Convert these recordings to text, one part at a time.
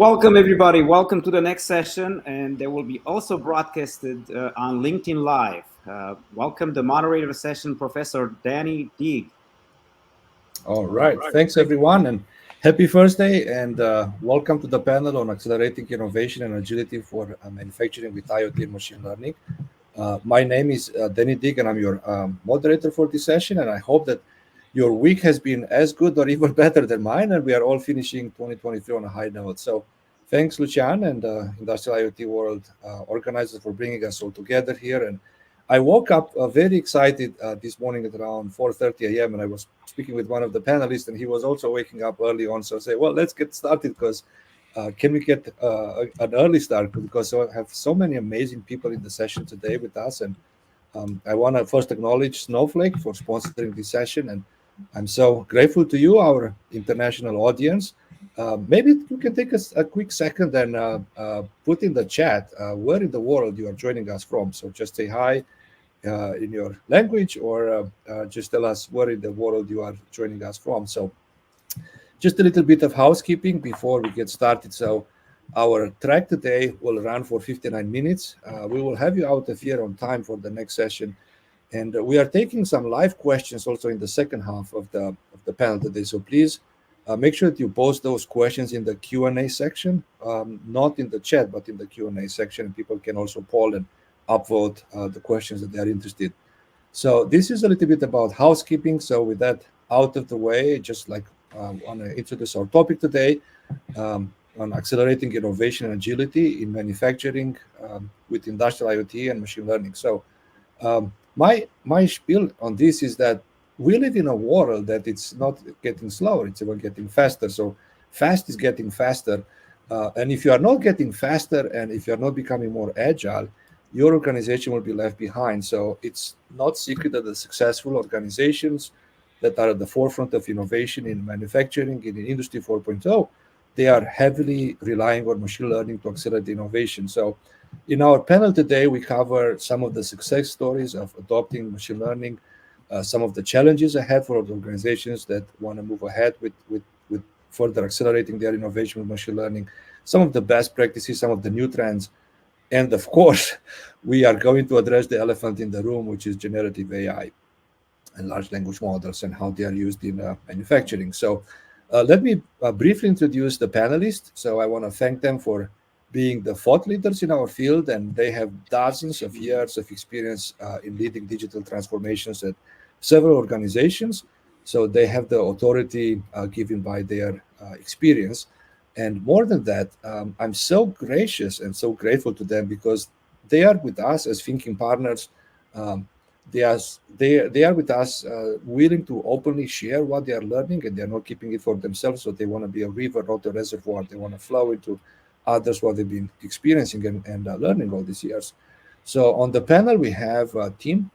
Welcome, everybody. Welcome to the next session, and they will be also broadcasted on LinkedIn Live. Welcome the moderator of the session, Professor Danny Deeg. All right. Thanks, everyone, and happy Thursday, and welcome to the panel on accelerating innovation and agility for manufacturing with IoT and machine learning. My name is Danny Deeg, and I'm your moderator for this session, and I hope that your week has been as good or even better than mine, and we are all finishing 2023 on a high note. So thanks, Lucian, and Industrial IoT World organizers for bringing us all together here. And I woke up very excited this morning at around 4:30 a.m. and I was speaking with one of the panelists, and he was also waking up early on. So I say, well, let's get started, because can we get an early start? Because I have so many amazing people in the session today with us. And I want to first acknowledge Snowflake for sponsoring this session. And I'm so grateful to you, our international audience. Maybe you can take a quick second and put in the chat where in the world you are joining us from. So just say hi in your language, or just tell us where in the world you are joining us from. So just a little bit of housekeeping before we get started. So our track today will run for 59 minutes. We will have you out of here on time for the next session. And we are taking some live questions also in the second half of the panel today. So please make sure that you post those questions in the Q&A section, not in the chat, but in the Q&A section. People can also poll and upvote the questions that they are interested. So this is a little bit about housekeeping. So with that out of the way, just like I want to introduce our topic today on accelerating innovation and agility in manufacturing with industrial IoT and machine learning. So my spiel on this is that we live in a world that it's not getting slower, it's even getting faster. So fast is getting faster. And if you are not getting faster, and if you are not becoming more agile, your organization will be left behind. So it's not secret that the successful organizations that are at the forefront of innovation in manufacturing, in Industry 4.0, they are heavily relying on machine learning to accelerate innovation. So in our panel today, we cover some of the success stories of adopting machine learning, some of the challenges ahead for organizations that want to move ahead with further accelerating their innovation with machine learning, some of the best practices, some of the new trends, and of course, we are going to address the elephant in the room, which is generative AI and large language models and how they are used in manufacturing. So let me briefly introduce the panelists. So I want to thank them for being the thought leaders in our field, and they have dozens of years of experience in leading digital transformations at several organizations. So they have the authority given by their experience. And more than that, I'm so gracious and so grateful to them, because they are with us as thinking partners. They are with us willing to openly share what they are learning, and they're not keeping it for themselves. So they want to be a river, not a reservoir. They want to flow into others what they've been experiencing and learning all these years. So on the panel, we have Tim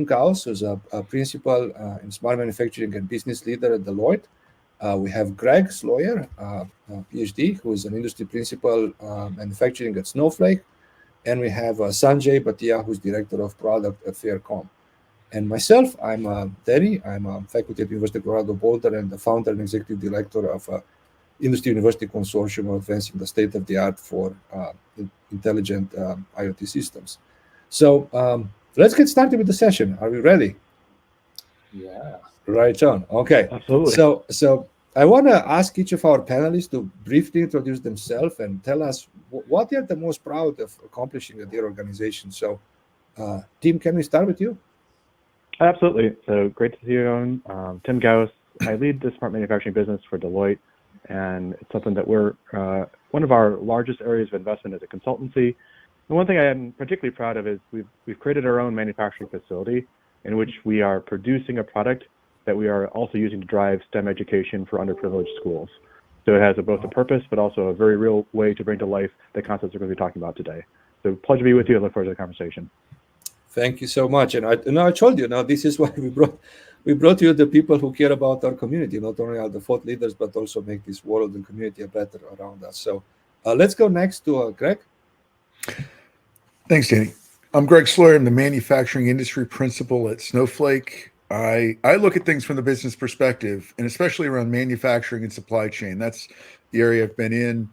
Gauss, who's a principal in smart manufacturing and business leader at Deloitte. We have Greg Sloyer, PhD, who is an industry principal manufacturing at Snowflake. And we have Sanjay Bhatia, who's director of product at Faircom. And myself, I'm Danny. I'm a faculty at University of Colorado Boulder and the founder and executive director of Industry University Consortium of advancing the state of the art for intelligent IoT systems. So let's get started with the session. Are we ready? Yeah. Right on. Okay. Absolutely. So I want to ask each of our panelists to briefly introduce themselves and tell us what they're the most proud of accomplishing at their organization. So, Tim, can we start with you? Absolutely. So great to see you on. Tim Gauss. I lead the smart manufacturing business for Deloitte, and it's something that we're one of our largest areas of investment as a consultancy. And one thing I am particularly proud of is we've created our own manufacturing facility in which we are producing a product that we are also using to drive STEM education for underprivileged schools. So it has both a purpose, but also a very real way to bring to life the concepts we're going to be talking about today. So pleasure to be with you. I look forward to the conversation. Thank you so much. And I told you, this is why we brought you the people who care about our community, not only are the thought leaders, but also make this world and community better around us. So let's go next to Greg. Thanks, Danny. I'm Greg Sloyer. I'm the manufacturing industry principal at Snowflake. I look at things from the business perspective, and especially around manufacturing and supply chain. That's the area I've been in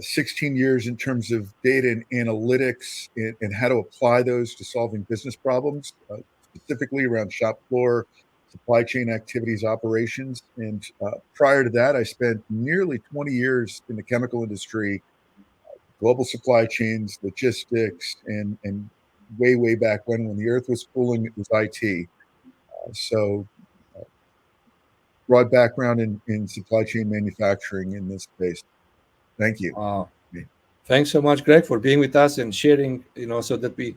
16 years in terms of data and analytics and how to apply those to solving business problems, specifically around shop floor, supply chain activities, operations. And prior to that, I spent nearly 20 years in the chemical industry, global supply chains, logistics, and way back when the earth was cooling, it was IT. So broad background in supply chain manufacturing in this space. Thank you. Thanks so much, Greg, for being with us and sharing, so that we,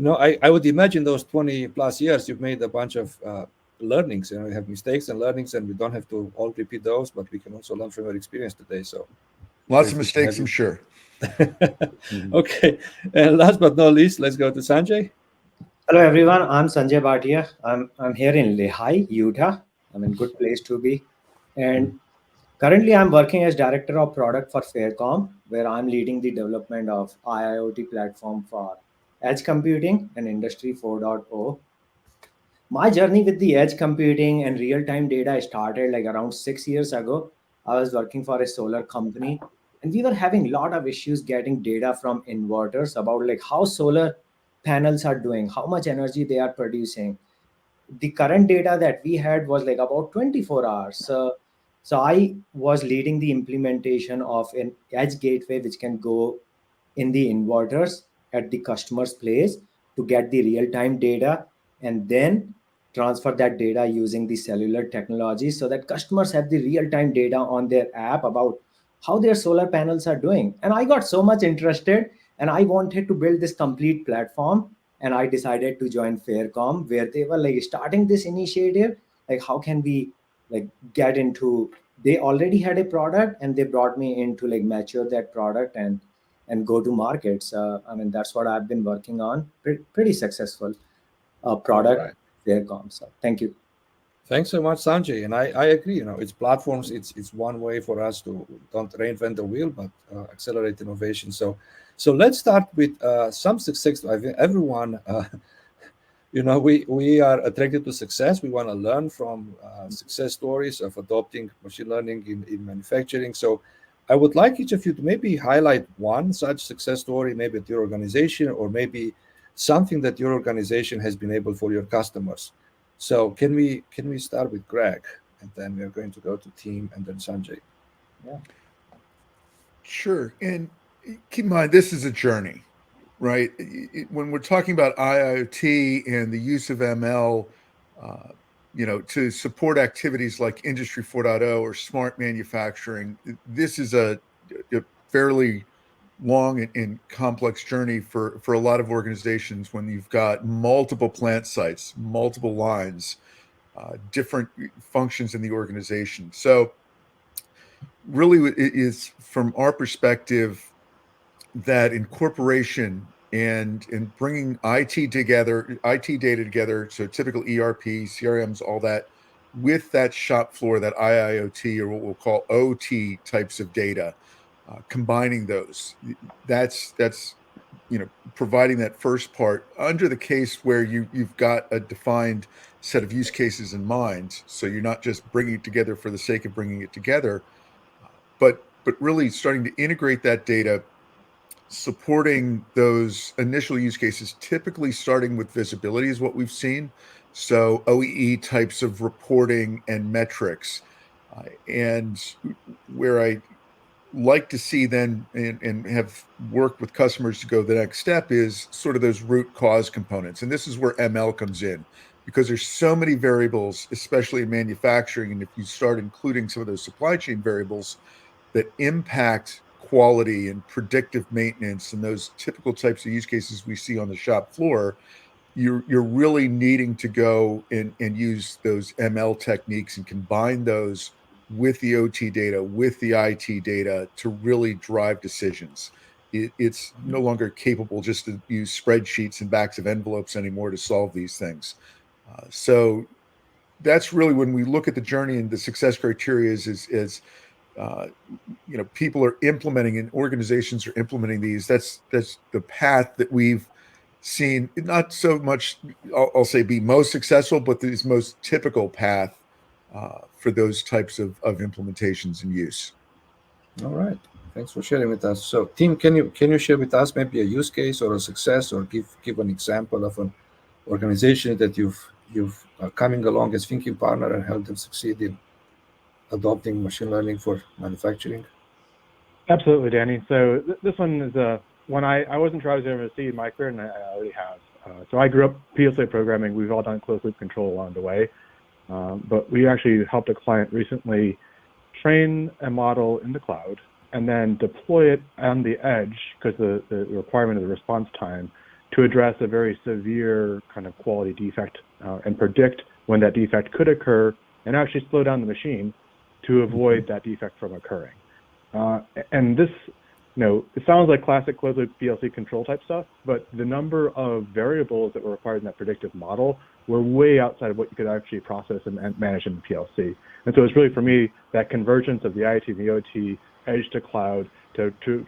I would imagine those 20 plus years, you've made a bunch of learnings, we have mistakes and learnings, and we don't have to all repeat those, but we can also learn from your experience today. So lots of mistakes, I'm sure. Okay. And last but not least, let's go to Sanjay. Hello, everyone. I'm Sanjay Bhatia. I'm here in Lehigh, Utah. I'm in a good place to be. And currently, I'm working as Director of Product for Faircom, where I'm leading the development of IIoT platform for edge computing and Industry 4.0. My journey with the edge computing and real-time data started like around 6 years ago. I was working for a solar company, and we were having a lot of issues getting data from inverters about like how solar panels are doing, how much energy they are producing. The current data that we had was like about 24 hours. So I was leading the implementation of an edge gateway which can go in the inverters at the customer's place to get the real-time data and then transfer that data using the cellular technology so that customers have the real-time data on their app about how their solar panels are doing. And I got so much interested and I wanted to build this complete platform, and I decided to join Faircom, where they were like starting this initiative, like how can we like get into, they already had a product and they brought me in to like mature that product and go to markets. I mean, that's what I've been working on. Pretty successful product. Right. Faircom. So thank you. Thanks so much, Sanjay. And I agree, it's platforms. It's one way for us to don't reinvent the wheel, but accelerate innovation. So let's start with some success. I think everyone, we are attracted to success. We want to learn from success stories of adopting machine learning in manufacturing. So I would like each of you to maybe highlight one such success story, maybe at your organization, or maybe something that your organization has been able for your customers. So can we start with Greg, and then we're going to go to team and then Sanjay. Yeah. Sure. And keep in mind, this is a journey, right? When we're talking about IIoT and the use of ML, to support activities like Industry 4.0 or smart manufacturing, this is a fairly long and complex journey for a lot of organizations when you've got multiple plant sites, multiple lines, different functions in the organization. So really it is from our perspective that incorporation and bringing IT data together, so typical ERP, CRMs, all that, with that shop floor, that IIoT or what we'll call OT types of data, combining those, that's providing that first part under the case where you've got a defined set of use cases in mind. So you're not just bringing it together for the sake of bringing it together, but really starting to integrate that data, supporting those initial use cases, typically starting with visibility is what we've seen. So OEE types of reporting and metrics, and where I like to see then and have worked with customers to go the next step is sort of those root cause components. And this is where ML comes in, because there's so many variables, especially in manufacturing. And if you start including some of those supply chain variables that impact quality and predictive maintenance and those typical types of use cases we see on the shop floor, you're really needing to go and use those ML techniques and combine those with the OT data, with the IT data to really drive decisions. It's no longer capable just to use spreadsheets and backs of envelopes anymore to solve these things. So that's really when we look at the journey and the success criteria is people are implementing and organizations are implementing these. That's the path that we've seen, not so much, I'll say be most successful, but this most typical path for those types of implementations and use. All right. Thanks for sharing with us. So, Tim, can you share with us maybe a use case or a success, or give an example of an organization that you've coming along as thinking partner and help them succeed in adopting machine learning for manufacturing? Absolutely, Danny. So this one is one I wasn't sure I was going to see in my career, and I already have. So I grew up PLC programming. We've all done closed loop control along the way, but we actually helped a client recently train a model in the cloud and then deploy it on the edge, because the requirement of the response time, to address a very severe kind of quality defect and predict when that defect could occur and actually slow down the machine to avoid that defect from occurring. And this, it sounds like classic closed loop PLC control type stuff, but the number of variables that were required in that predictive model were way outside of what you could actually process and manage in the PLC. And so it's really, for me, that convergence of the IoT and the OT, edge to cloud, to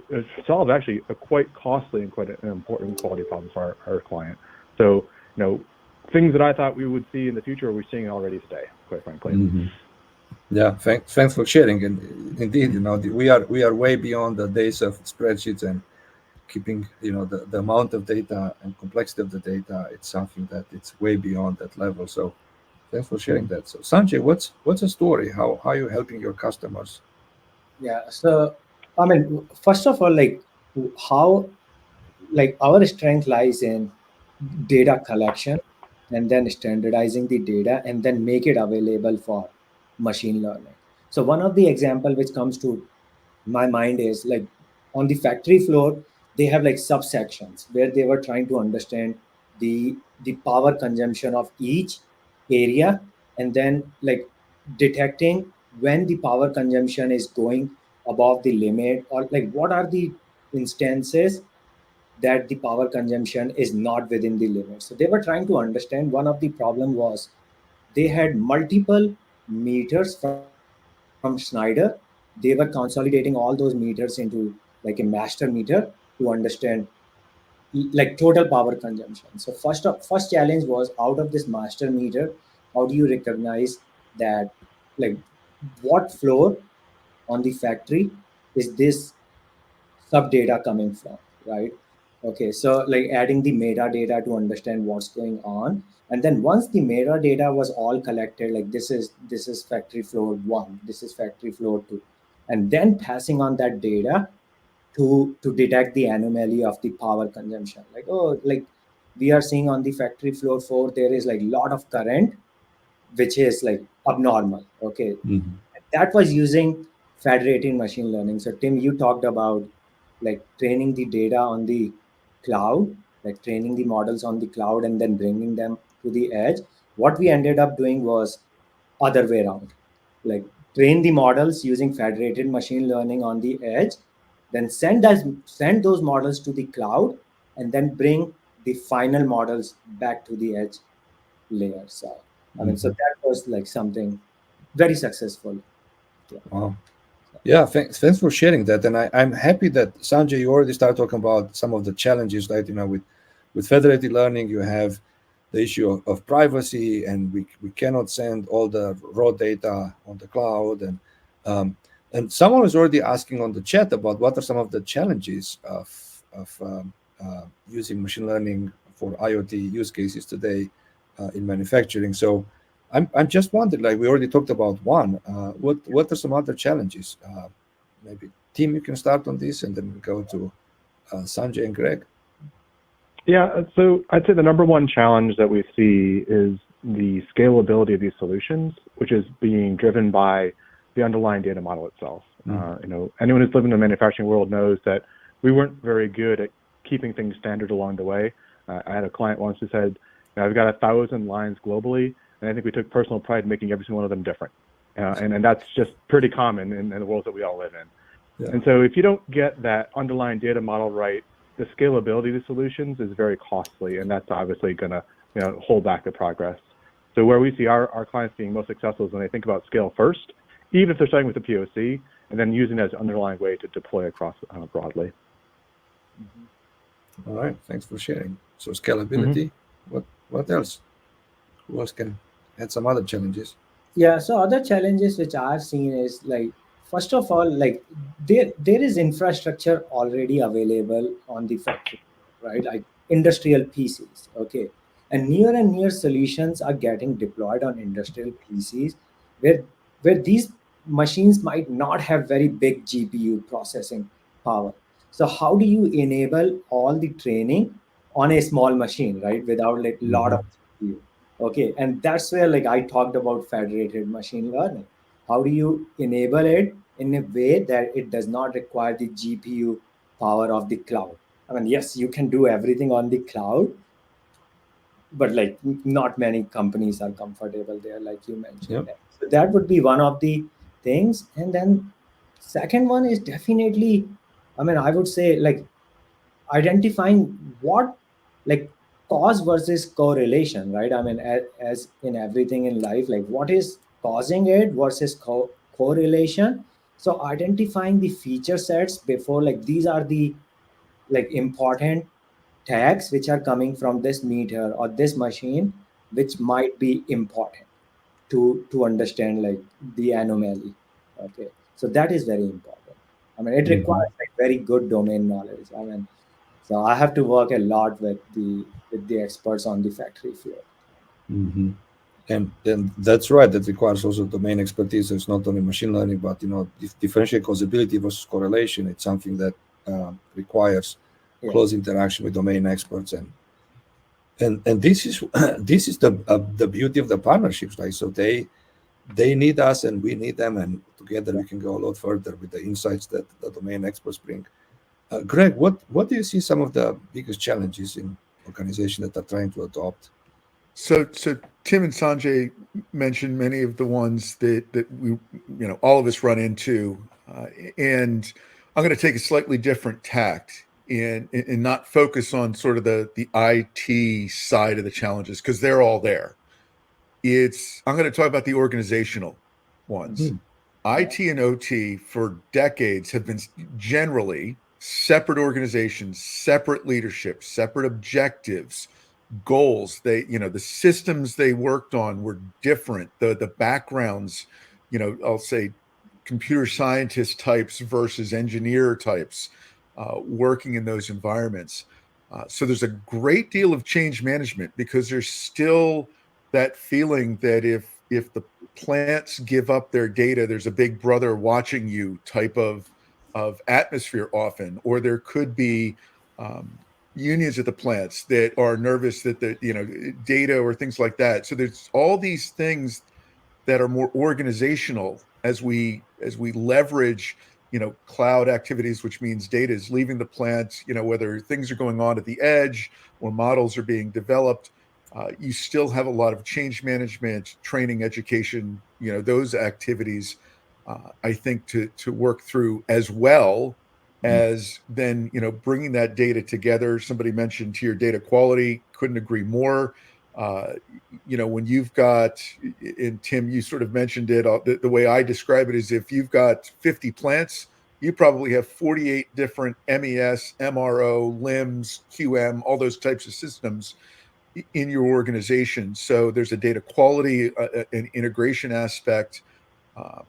solve actually a quite costly and quite an important quality problem for our client. So, things that I thought we would see in the future, we're seeing already today, quite frankly. Mm-hmm. Yeah, thanks for sharing. And indeed, we are way beyond the days of spreadsheets and keeping, the amount of data and complexity of the data. It's something that it's way beyond that level. So thanks for sharing that. So Sanjay, what's a story? How are you helping your customers? Yeah. So, first of all, how, our strength lies in data collection, and then standardizing the data, and then make it available for machine learning. So one of the example which comes to my mind is, on the factory floor, they have subsections where they were trying to understand the power consumption of each area, and then detecting when the power consumption is going above the limit, or what are the instances that the power consumption is not within the limit. So they were trying to understand. One of the problem was they had multiple meters from Schneider. They were consolidating all those meters into a master meter to understand total power consumption. So first challenge was, out of this master meter, how do you recognize that what floor on the factory is this sub data coming from, right? Okay, so adding the metadata to understand what's going on, and then once the metadata was all collected, this is factory floor 1, this is factory floor 2, and then passing on that data to detect the anomaly of the power consumption. We are seeing on the factory floor 4, there is lot of current which is abnormal. Okay, that was using federated machine learning. So Tim, you talked about training the data on the cloud, training the models on the cloud and then bringing them to the edge. What we ended up doing was other way around, train the models using federated machine learning on the edge, then send those models to the cloud, and then bring the final models back to the edge layer. So so that was something very successful. Yeah. Wow. Yeah, thanks for sharing that. And I'm happy that, Sanjay, you already started talking about some of the challenges, right? With federated learning, you have the issue of privacy, and we cannot send all the raw data on the cloud. And someone was already asking on the chat about what are some of the challenges of using machine learning for IoT use cases today in manufacturing. So I'm just wondering, we already talked about one. What are some other challenges? Maybe Tim, you can start on this, and then we go to Sanjay and Greg. Yeah, so I'd say the number one challenge that we see is the scalability of these solutions, which is being driven by the underlying data model itself. Anyone who's lived in the manufacturing world knows that we weren't very good at keeping things standard along the way. I had a client once who said, I've got 1,000 lines globally, and I think we took personal pride in making every single one of them different. And that's just pretty common in the world that we all live in. Yeah. And so if you don't get that underlying data model right, the scalability of the solutions is very costly, and that's obviously going to hold back the progress. So where we see our clients being most successful is when they think about scale first, even if they're starting with a POC, and then using it as an underlying way to deploy across broadly. All right, thanks for sharing. So scalability, what else? Who else can add some other challenges? Yeah, so other challenges which I've seen is first of all, like there is infrastructure already available on the factory, right? Like industrial PCs, okay, and near solutions are getting deployed on industrial PCs, where these machines might not have very big GPU processing power. So how do you enable all the training on a small machine, right, without like lot of GPU? Okay, and that's where like I talked about federated machine learning. How do you enable it in a way that it does not require the GPU power of the cloud? I mean, yes, you can do everything on the cloud, but like not many companies are comfortable there, like you mentioned. Yep. So that would be one of the things. And then second one is definitely, I mean, I would say like identifying what like cause versus correlation, right? I mean, as in everything in life, like what is causing it versus correlation. So identifying the feature sets before, like these are the like important tags which are coming from this meter or this machine, which might be important to understand like the anomaly. Okay, so that is very important. I mean, it Mhm. requires like very good domain knowledge. I mean, so I have to work a lot with the experts on the factory floor. Mhm. And that's right. That requires also domain expertise. It's not only machine learning, but differentiate causability versus correlation. It's something that requires Yeah, close interaction with domain experts, and this is this is the beauty of the partnerships, right? So they need us and we need them, and together yeah. we can go a lot further with the insights that the domain experts bring. Greg, what do you see some of the biggest challenges in organizations that are trying to adopt? So Tim and Sanjay mentioned many of the ones that we, all of us run into, and I'm going to take a slightly different tact and not focus on sort of the IT side of the challenges because they're all there. I'm going to talk about the organizational ones. Hmm. IT and OT for decades have been generally separate organizations, separate leadership, separate objectives, goals. The systems they worked on were different. The backgrounds, I'll say computer scientist types versus engineer types working in those environments. So there's a great deal of change management because there's still that feeling that if the plants give up their data, there's a big brother watching you type of atmosphere often, or there could be unions at the plants that are nervous that the data or things like that. So there's all these things that are more organizational as we leverage cloud activities, which means data is leaving the plant, whether things are going on at the edge or models are being developed. You still have a lot of change management, training, education, those activities, I think to work through, as well as then bringing that data together. Somebody mentioned here data quality, couldn't agree more. uh, when you've got, and Tim, you sort of mentioned it, the way I describe it is if you've got 50 plants, you probably have 48 different MES, MRO, LIMS, QM, all those types of systems in your organization. So there's a data quality and integration aspect uh,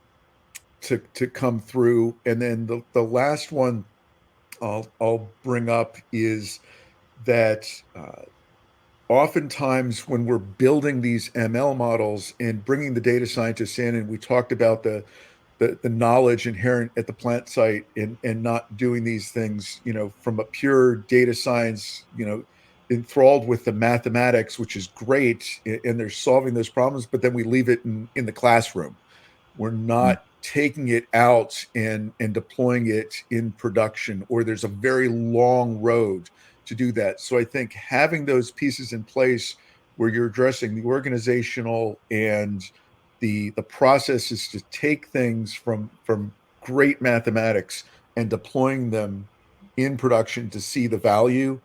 to come through. And then the last one I'll bring up is that oftentimes when we're building these ML models and bringing the data scientists in, and we talked about the knowledge inherent at the plant site, and not doing these things, from a pure data science, enthralled with the mathematics, which is great, and they're solving those problems, but then we leave it in the classroom. We're not taking it out and deploying it in production, or there's a very long road to do that. So I think having those pieces in place where you're addressing the organizational and the processes to take things from great mathematics and deploying them in production to see the value.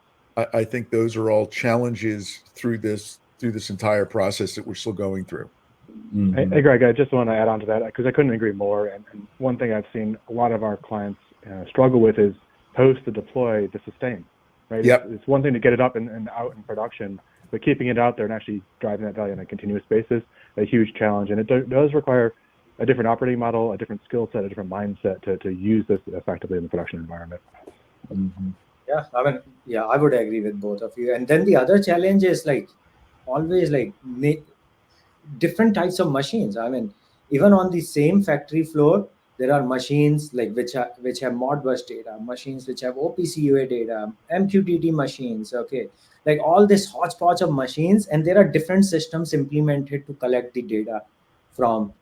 I think those are all challenges through this entire process that we're still going through. Hey, Greg, I just want to add on to that because I couldn't agree more. And one thing I've seen a lot of our clients struggle with is post to deploy to sustain, right? Yep. It's one thing to get it up and out in production, but keeping it out there and actually driving that value on a continuous basis, a huge challenge. And it does require a different operating model, a different skill set, a different mindset to use this effectively in the production environment. Mhm. Yeah, I mean, yeah, I would agree with both of you. And then the other challenge is like always like different types of machines. I mean, even on the same factory floor, there are machines like which have Modbus data, machines which have OPC-UA data, MQTT machines. Okay, like all this hodgepodge of machines, and there are different systems implemented to collect the data from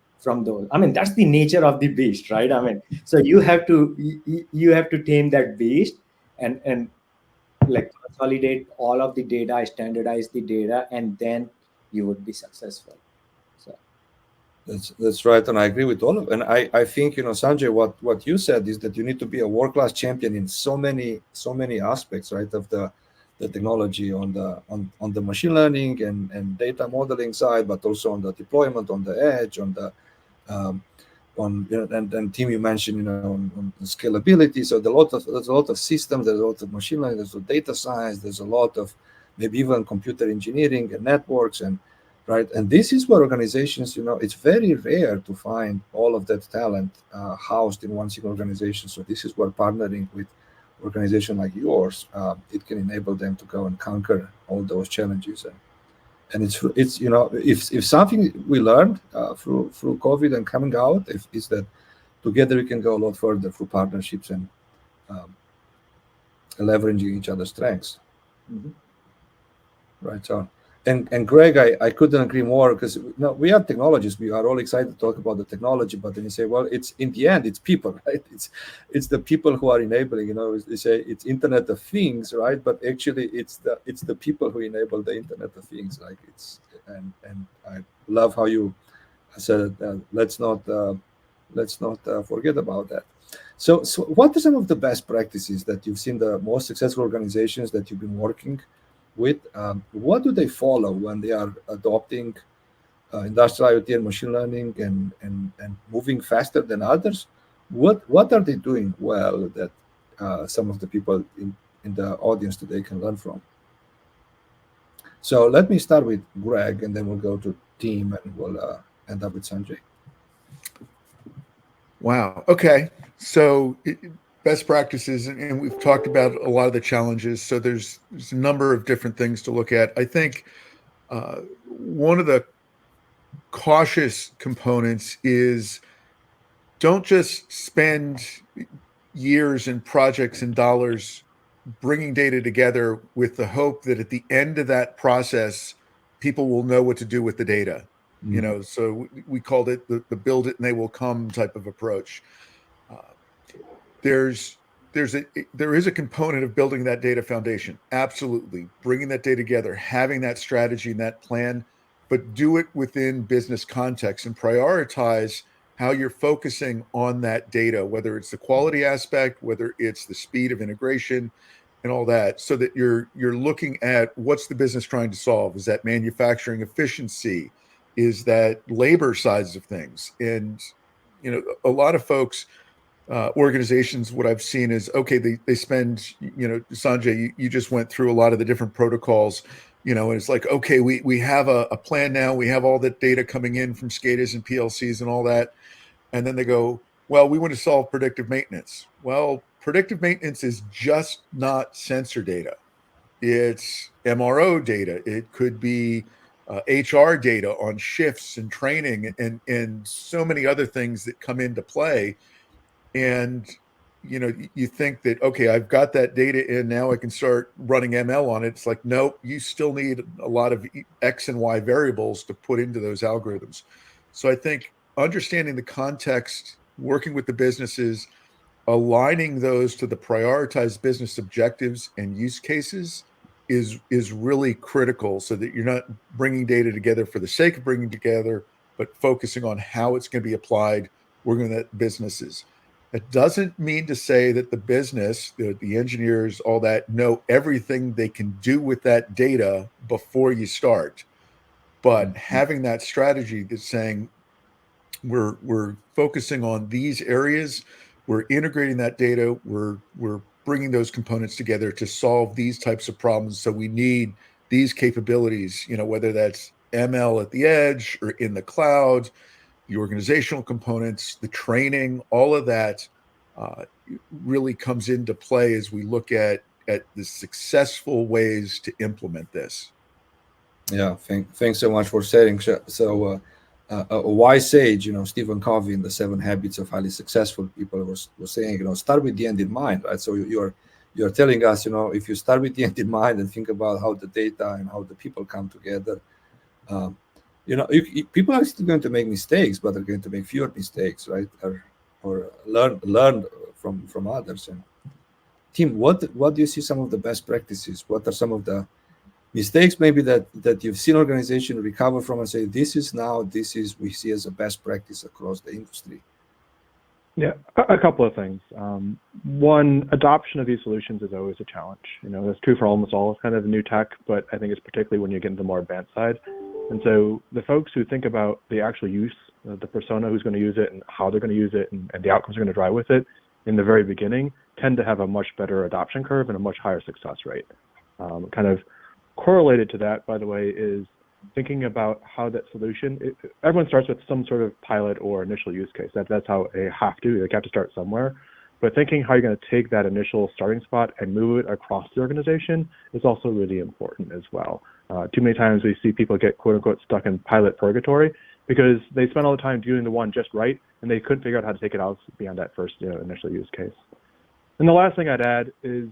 those. I mean, that's the nature of the beast, right? I mean, so you have to you have to tame that beast and like consolidate all of the data, standardize the data, and then you would be successful. So That's right, and I agree with all of. And I think Sanjay, what you said is that you need to be a world-class champion in so many aspects, right, of the technology on the machine learning and data modeling side, but also on the deployment, on the edge, on the on and Tim, you mentioned on scalability. So there's a lot of systems, there's a lot of machine learning, there's a data science, there's a lot of maybe even computer engineering and networks and right. And this is where organizations, it's very rare to find all of that talent housed in one single organization. So this is where partnering with organization like yours, it can enable them to go and conquer all those challenges. And it's if something we learned through COVID and coming out is that together we can go a lot further through partnerships and leveraging each other's strengths. Mhm. Right on. And Greg, I couldn't agree more, because we are technologists. We are all excited to talk about the technology, but then you say, well, it's in the end, it's people, right? It's the people who are enabling. They say it's Internet of Things, right? But actually, it's the people who enable the Internet of Things. Like and I love how you said let's not forget about that. So what are some of the best practices that you've seen the most successful organizations that you've been working with? What do they follow when they are adopting industrial IoT and machine learning and moving faster than others? What are they doing well that some of the people in the audience today can learn from? So let me start with Greg, and then we'll go to Tim, and we'll end up with Sanjay. Wow. Okay. So best practices, and we've talked about a lot of the challenges. So there's a number of different things to look at. I think one of the cautious components is don't just spend years and projects and dollars bringing data together with the hope that at the end of that process, people will know what to do with the data. Mhm. So we called it the build it and they will come type of approach. There is a component of building that data foundation. Absolutely. Bringing that data together, having that strategy and that plan, but do it within business context and prioritize how you're focusing on that data, whether it's the quality aspect, whether it's the speed of integration and all that, so that you're looking at what's the business trying to solve. Is that manufacturing efficiency? Is that labor sides of things? And a lot of folks, organizations, what I've seen is, okay, they spend, Sanjay, you just went through a lot of the different protocols, and it's like, okay, we have a plan now. We have all that data coming in from SCADAs and PLCs and all that. And then they go, well, we want to solve predictive maintenance. Well, predictive maintenance is just not sensor data. It's MRO data. It could be HR data on shifts and training and so many other things that come into play. And you think that, okay, I've got that data in, now I can start running ML on it. It's like, nope, you still need a lot of X and Y variables to put into those algorithms. So I think understanding the context, working with the businesses, aligning those to the prioritized business objectives and use cases is really critical, so that you're not bringing data together for the sake of bringing together, but focusing on how it's going to be applied, working with businesses. That doesn't mean to say that the business, the engineers, all that, know everything they can do with that data before you start. But having that strategy that's saying, we're focusing on these areas, we're integrating that data, we're bringing those components together to solve these types of problems. So we need these capabilities, whether that's ML at the edge or in the cloud, the organizational components, the training, all of that really comes into play as we look at the successful ways to implement this. Yeah, thanks so much for sharing. So, a wise sage, Stephen Covey in the 7 Habits of Highly Successful People was saying, start with the end in mind, right? So you're telling us, if you start with the end in mind and think about how the data and how the people come together, people are still going to make mistakes, but they're going to make fewer mistakes, right? Or learn from others. And Tim, what do you see some of the best practices? What are some of the mistakes maybe that you've seen organization recover from and say, this is we see as a best practice across the industry? Yeah, a couple of things. One, adoption of these solutions is always a challenge. That's true for almost all kind of new tech, but I think it's particularly when you get into the more advanced side. And so the folks who think about the actual use, the persona who's going to use it and how they're going to use it and the outcomes they're going to drive with it in the very beginning tend to have a much better adoption curve and a much higher success rate. Kind of correlated to that, by the way, is thinking about how that solution, everyone starts with some sort of pilot or initial use case. That's how they have to start somewhere. But thinking how you're going to take that initial starting spot and move it across the organization is also really important as well. Too many times we see people get quote unquote stuck in pilot purgatory because they spend all the time doing the one just right and they couldn't figure out how to take it out beyond that first initial use case. And the last thing I'd add is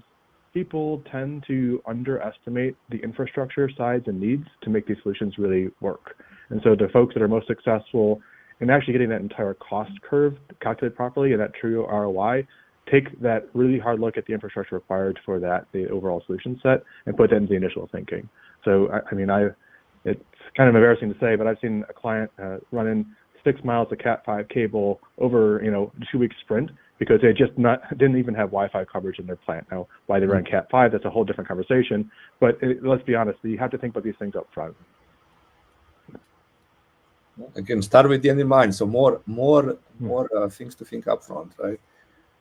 people tend to underestimate the infrastructure sides and needs to make these solutions really work. And so the folks that are most successful in actually getting that entire cost curve calculated properly and that true ROI, take that really hard look at the infrastructure required for the overall solution set, and put that into the initial thinking. So, it's kind of embarrassing to say, but I've seen a client running 6 miles of Cat5 cable over, 2 week sprint because they just didn't even have Wi-Fi coverage in their plant. Now, why they run Cat5, that's a whole different conversation. But let's be honest, you have to think about these things up front. Again, start with the end in mind. So more things to think up front, right?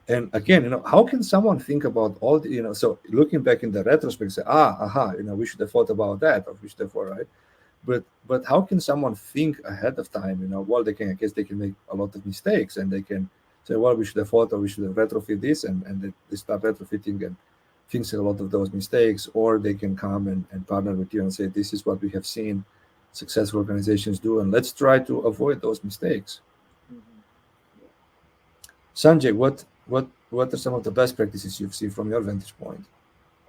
And again, how can someone think about all the, so looking back in the retrospect, say, we should have thought about that, or we should have, right? But how can someone think ahead of time? Well, I guess they can make a lot of mistakes, and they can say, well, we should have thought, or we should have retrofit this, and they start retrofitting and fixing a lot of those mistakes, or they can come and partner with you and say, this is what we have seen successful organizations do, and let's try to avoid those mistakes. Sanjay, what are some of the best practices you've seen from your vantage point?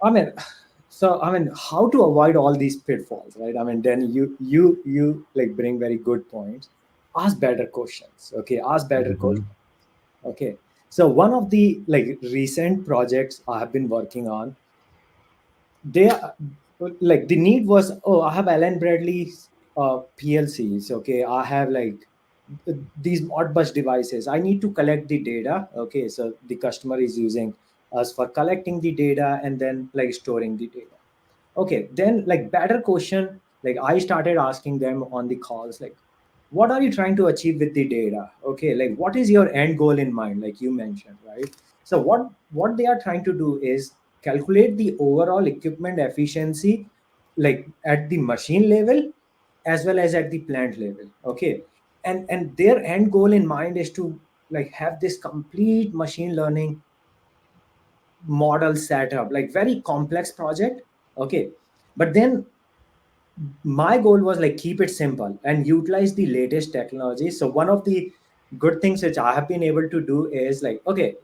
How to avoid all these pitfalls, right? Then you like bring very good points. Ask better questions, okay? Questions, okay? So one of the recent projects I have been working on, the need was, I have Allen Bradley's PLCs, okay? I have these Modbus devices. I need to collect the data, okay? So the customer is using us for collecting the data and then storing the data. Okay, then better question, I started asking them on the calls, what are you trying to achieve with the data? Okay, what is your end goal in mind, like you mentioned, right? So what they are trying to do is calculate the overall equipment efficiency, at the machine level as well as at the plant level, okay? And their end goal in mind is to have this complete machine learning model set up, very complex project, okay? But then my goal was keep it simple and utilize the latest technology. So one of the good things which I have been able to do is okay,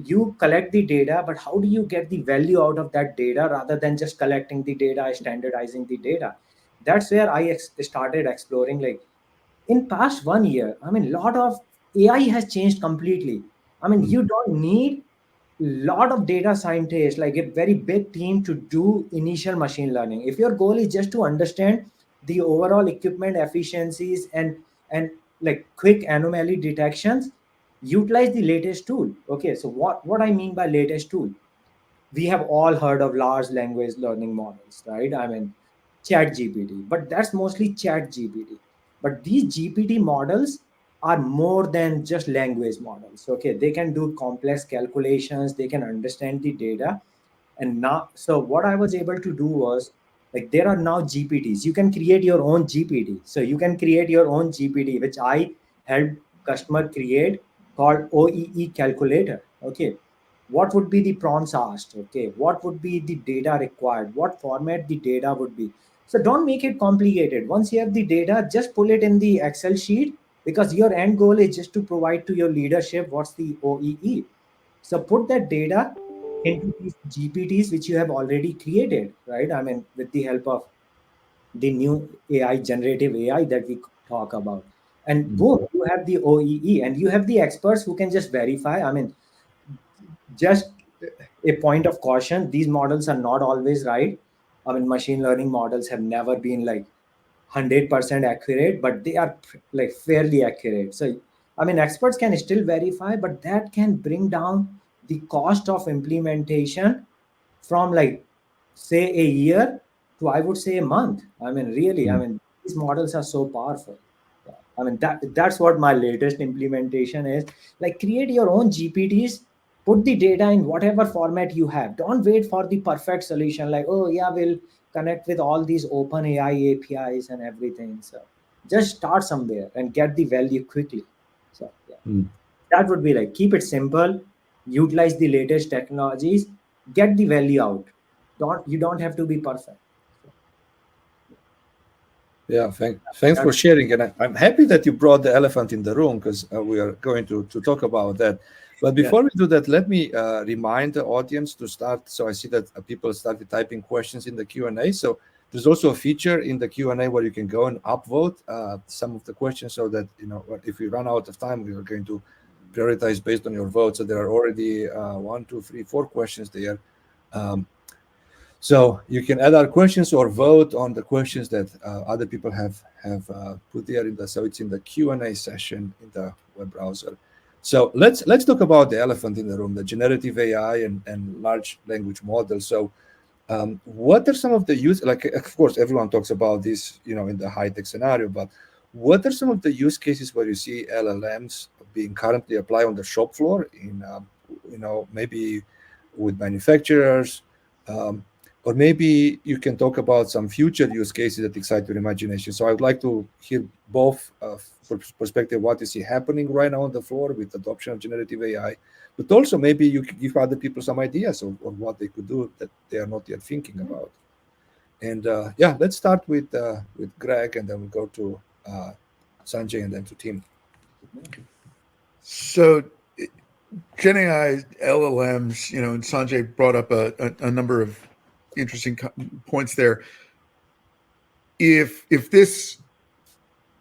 you collect the data, but how do you get the value out of that data rather than just collecting the data, standardizing the data? That's where I started exploring. In past 1 year, lot of AI has changed completely. You don't need lot of data scientists, a very big team to do initial machine learning. If your goal is just to understand the overall equipment efficiencies and quick anomaly detections, utilize the latest tool. Okay, so what I mean by latest tool, we have all heard of large language learning models, right? Chat GPT, but that's mostly Chat GPT. But these GPT models are more than just language models. Okay, they can do complex calculations, they can understand the data. And now, so what I was able to do was, there are now GPTs. You can create your own GPT. So you can create your own GPT, which I helped customer create called OEE calculator. Okay, what would be the prompts asked? Okay, what would be the data required? What format the data would be? So don't make it complicated. Once you have the data, just pull it in the Excel sheet, because your end goal is just to provide to your leadership what's the OEE. So put that data into these GPTs which you have already created, right? I mean, with the help of the new AI, generative AI that we talk about. And boom, you have the OEE and you have the experts who can just verify. I mean, just a point of caution, these models are not always right. I mean, machine learning models have never been like 100% accurate, but they are like fairly accurate. So I mean, experts can still verify, but that can bring down the cost of implementation from, like, say a year to, I would say, a month. I mean, really, I mean, these models are so powerful. Yeah. I mean, that's what my latest implementation is. Like, create your own GPTs, put the data in whatever format you have. Don't wait for the perfect solution, like, oh yeah, we'll connect with all these open AI APIs and everything. So just start somewhere and get the value quickly. So yeah, that would be like, keep it simple, utilize the latest technologies, get the value out. You don't have to be perfect. Yeah, thanks for sharing. And I'm happy that you brought the elephant in the room, because we are going to talk about that. But before we do that, let me remind the audience to start. So I see that people started typing questions in the Q&A. So there's also a feature in the Q&A where you can go and upvote some of the questions, so that, you know, if we run out of time, we are going to prioritize based on your vote. So there are already 1, 2, 3, 4 questions there. So you can add our questions or vote on the questions that other people have put there so it's in the Q&A session in the web browser. So let's talk about the elephant in the room, the generative AI and large language models. So what are some of the use, like, of course, everyone talks about this, you know, in the high-tech scenario, but what are some of the use cases where you see LLMs being currently applied on the shop floor in, you know, maybe with manufacturers, or maybe you can talk about some future use cases that excite your imagination. So I would like to hear both perspective, what you see happening right now on the floor with adoption of generative AI, but also maybe you could give other people some ideas of what they could do that they are not yet thinking about. And yeah, let's start with Greg, and then we'll go to Sanjay, and then to Tim. So Gen AI, LLMs, you know, and Sanjay brought up a number of interesting points there. If this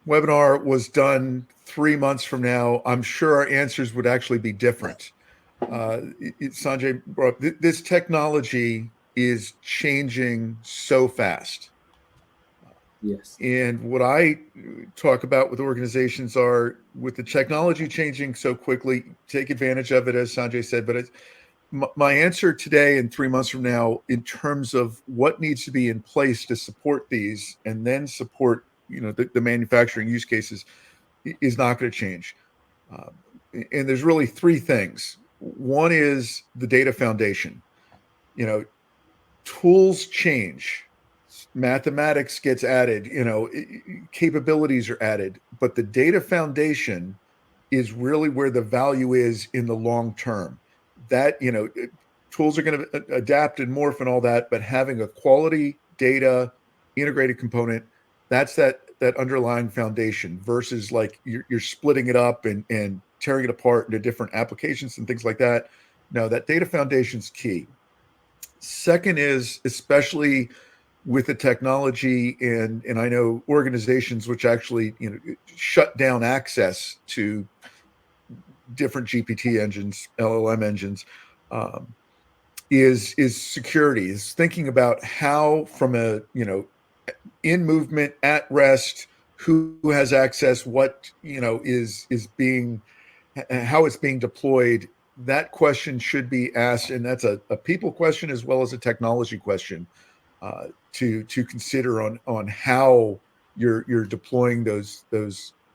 webinar was done 3 months from now, I'm sure our answers would actually be different. Sanjay brought up, this technology is changing so fast. Yes. And what I talk about with organizations are, with the technology changing so quickly, take advantage of it, as Sanjay said. But my answer today and 3 months from now, in terms of what needs to be in place to support these and then support, you know, the manufacturing use cases, is not going to change. And there's really 3 things. One is the data foundation. You know, tools change, mathematics gets added, you know, capabilities are added, but the data foundation is really where the value is in the long term. That, you know, tools are going to adapt and morph and all that, but having a quality data integrated component, that's that underlying foundation, versus like you're splitting it up and tearing it apart into different applications and things like that. No, that data foundation's key. Second is, especially with the technology, and I know organizations which actually, you know, shut down access to different GPT engines, LLM engines, is security, is thinking about how, from a, you know, in movement, at rest, who has access, what, you know, is being, how it's being deployed. That question should be asked, and that's a people question as well as a technology question, to consider on how you're deploying those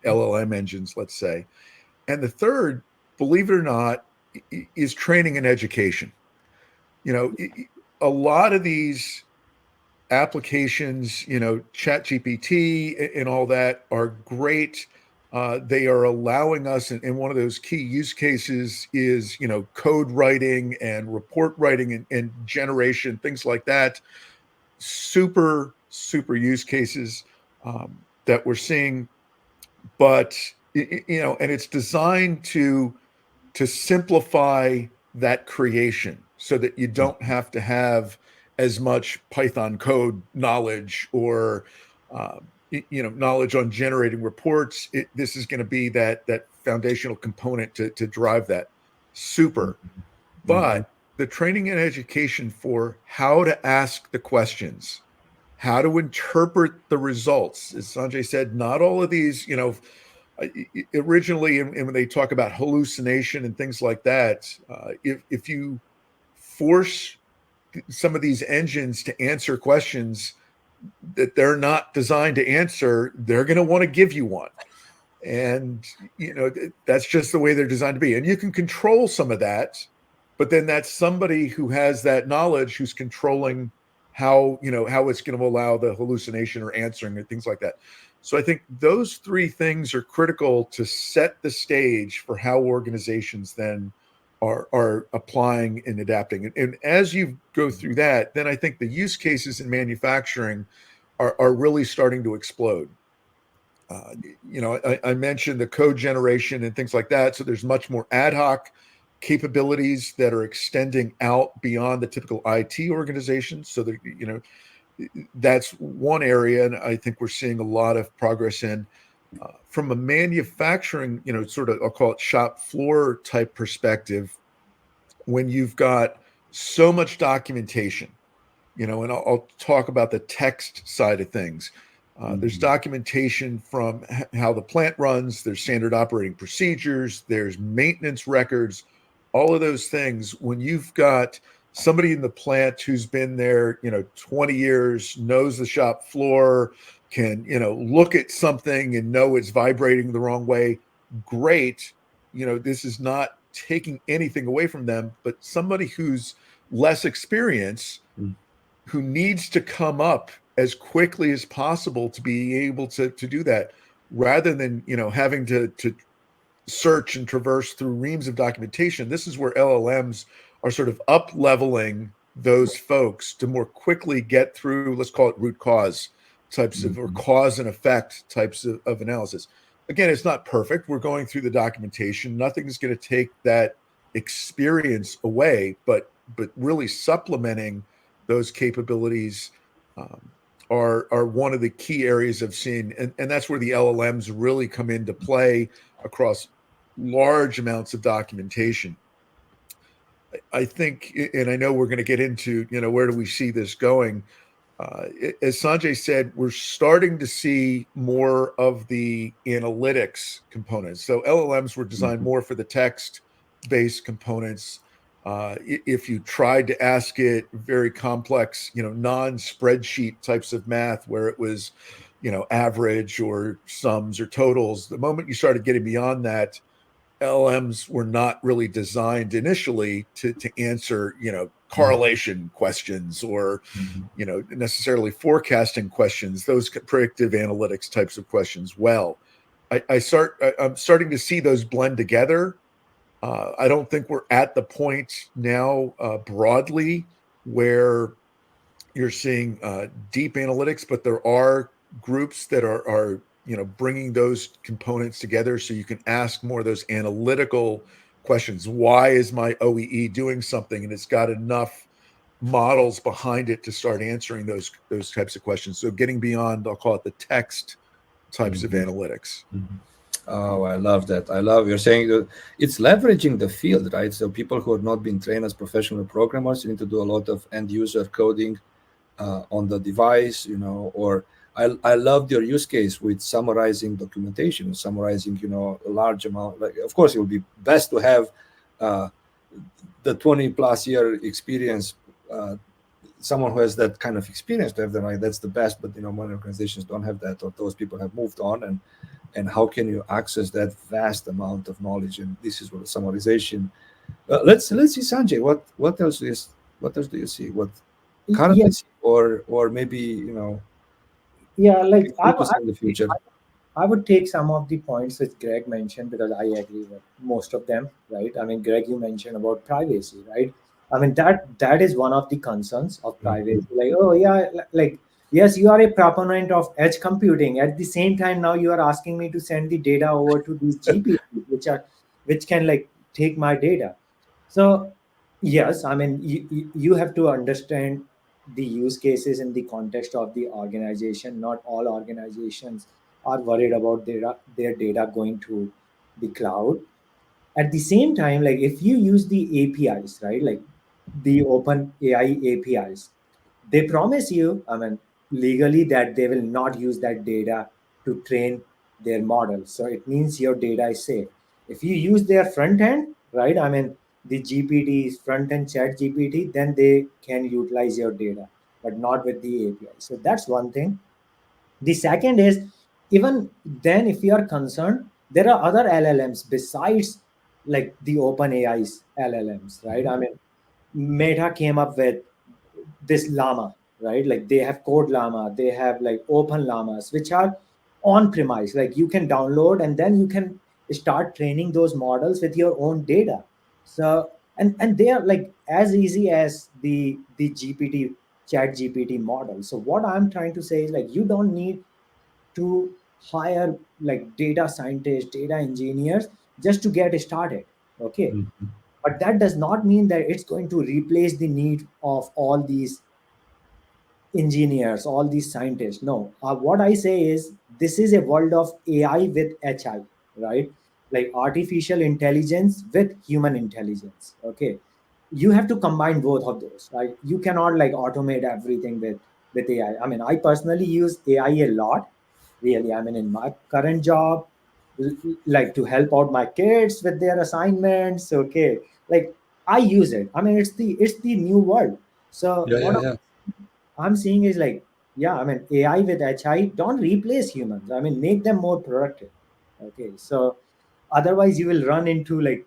LLM engines, let's say. And the third, believe it or not, is training and education. You know, a lot of these applications, you know, Chat GPT and all that, are great They are allowing us, and one of those key use cases is, code writing and report writing and generation, things like that. Super, super use cases that we're seeing. But, and it's designed to simplify that creation so that you don't have to have as much Python code knowledge or knowledge on generating reports. This is going to be that foundational component to drive that. Super. But the training and education for how to ask the questions, how to interpret the results, as Sanjay said, not all of these, originally, and when they talk about hallucination and things like that, if you force some of these engines to answer questions that they're not designed to answer, they're going to want to give you one. And, that's just the way they're designed to be. And you can control some of that, but then that's somebody who has that knowledge who's controlling how it's going to allow the hallucination or answering and things like that. So I think those three things are critical to set the stage for how organizations then are applying and adapting. And as you go through that, then I think the use cases in manufacturing are really starting to explode. I mentioned the code generation and things like that. So there's much more ad hoc capabilities that are extending out beyond the typical IT organization. So that, that's one area, and I think we're seeing a lot of progress in. From a manufacturing, sort of, I'll call it shop floor type perspective, when you've got so much documentation, and I'll talk about the text side of things. There's documentation from how the plant runs, there's standard operating procedures, there's maintenance records, all of those things. When you've got somebody in the plant who's been there, 20 years, knows the shop floor, can, look at something and know it's vibrating the wrong way, great. This is not taking anything away from them, but somebody who's less experienced, who needs to come up as quickly as possible to be able to do that, rather than, having to search and traverse through reams of documentation. This is where LLMs are sort of up leveling those folks to more quickly get through, let's call it root cause types of, or cause and effect types of analysis. Again, it's not perfect. We're going through the documentation. Nothing's going to take that experience away, but really supplementing those capabilities are one of the key areas of seeing, and that's where the LLMs really come into play across large amounts of documentation. I think, and I know we're going to get into, where do we see this going? As Sanjay said, we're starting to see more of the analytics components. So LLMs were designed more for the text-based components. If you tried to ask it very complex, non-spreadsheet types of math where it was, average or sums or totals, the moment you started getting beyond that, LLMs were not really designed initially to answer, correlation questions or, necessarily forecasting questions, those predictive analytics types of questions. Well, I'm starting to see those blend together. I don't think we're at the point now broadly where you're seeing deep analytics, but there are groups that are bringing those components together so you can ask more of those analytical questions. Why is my OEE doing something? And it's got enough models behind it to start answering those types of questions. So getting beyond, I'll call it the text types of analytics. Oh, I love that. I love you're saying that it's leveraging the field, right? So people who have not been trained as professional programmers, you need to do a lot of end user coding on the device, or I loved your use case with summarizing documentation, summarizing, a large amount. Like, of course, it would be best to have the 20+ year experience, someone who has that kind of experience to have that, right? That's the best. But many organizations don't have that, or those people have moved on. And how can you access that vast amount of knowledge? And this is what summarization. Let's see, Sanjay. What else do you see? What currently, or maybe like in the future? I would take some of the points which Greg mentioned because I agree with most of them, right? I mean, Greg, you mentioned about privacy, right? I mean, that is one of the concerns of privacy. Like, oh yeah, like yes, you are a proponent of edge computing. At the same time, now you are asking me to send the data over to these GPUs, which can like take my data. So yes, I mean, you have to understand the use cases in the context of the organization. Not all organizations are worried about their data going to the cloud. At the same time, like if you use the APIs, right, like the open AI APIs, they promise you, I mean, legally that they will not use that data to train their models. So it means your data is safe. If you use their front end, right, I mean, the GPT's front end chat GPT, then they can utilize your data, but not with the API. So that's one thing. The second is, even then, if you are concerned, there are other LLMs besides like the open AI's LLMs, right? I mean, Meta came up with this llama, right? Like they have code llama, they have like open llamas, which are on premise. Like you can download and then you can start training those models with your own data. So and they are like as easy as the GPT chat GPT model. So what I'm trying to say is like you don't need to hire like data scientists, data engineers just to get started. Okay. But that does not mean that it's going to replace the need of all these engineers, all these scientists. No, what I say is this is a world of AI with HI, right? Like artificial intelligence with human intelligence. Okay, you have to combine both of those. Right? You cannot like automate everything with AI. I mean, I personally use AI a lot. Really, I mean, in my current job, like to help out my kids with their assignments. Okay, like I use it. I mean, it's the new world. So Yeah, what yeah, yeah. I'm seeing is like, yeah, I mean, AI with HI don't replace humans. I mean, make them more productive. Okay, so otherwise you will run into like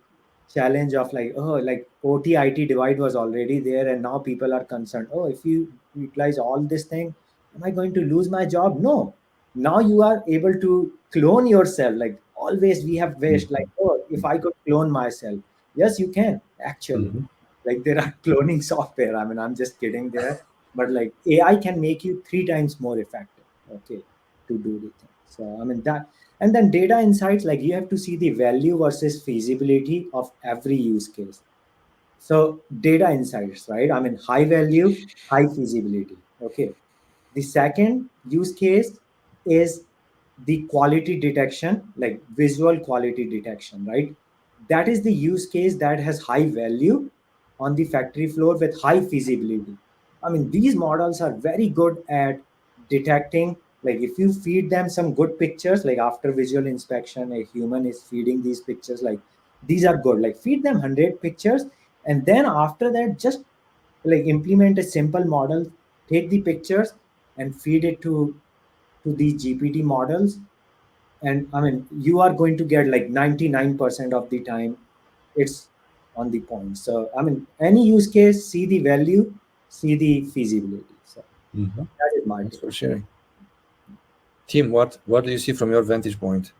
challenge of like, oh, like OT IT divide was already there, and now people are concerned. Oh, if you utilize all this thing, am I going to lose my job? No. Now you are able to clone yourself. Like always, we have wished like, oh, if I could clone myself, yes, you can actually. Mhm. Like there are cloning software. I mean, I'm just kidding there, but like AI can make you 3 times more effective. Okay, to do the thing. So I mean that, and then data insights, like you have to see the value versus feasibility of every use case. So data insights, right? I mean, high value, high feasibility. Okay. The second use case is the quality detection, like visual quality detection, right? That is the use case that has high value on the factory floor with high feasibility. I mean, these models are very good at detecting, like if you feed them some good pictures, like after visual inspection, a human is feeding these pictures, like these are good, like feed them 100 pictures. And then after that, just like implement a simple model, take the pictures and feed it to the GPT models. And I mean, you are going to get like 99% of the time it's on the point. So I mean, any use case, see the value, see the feasibility. So Mhm. that is my Thanks take. for sharing. Tim, what do you see from your vantage point?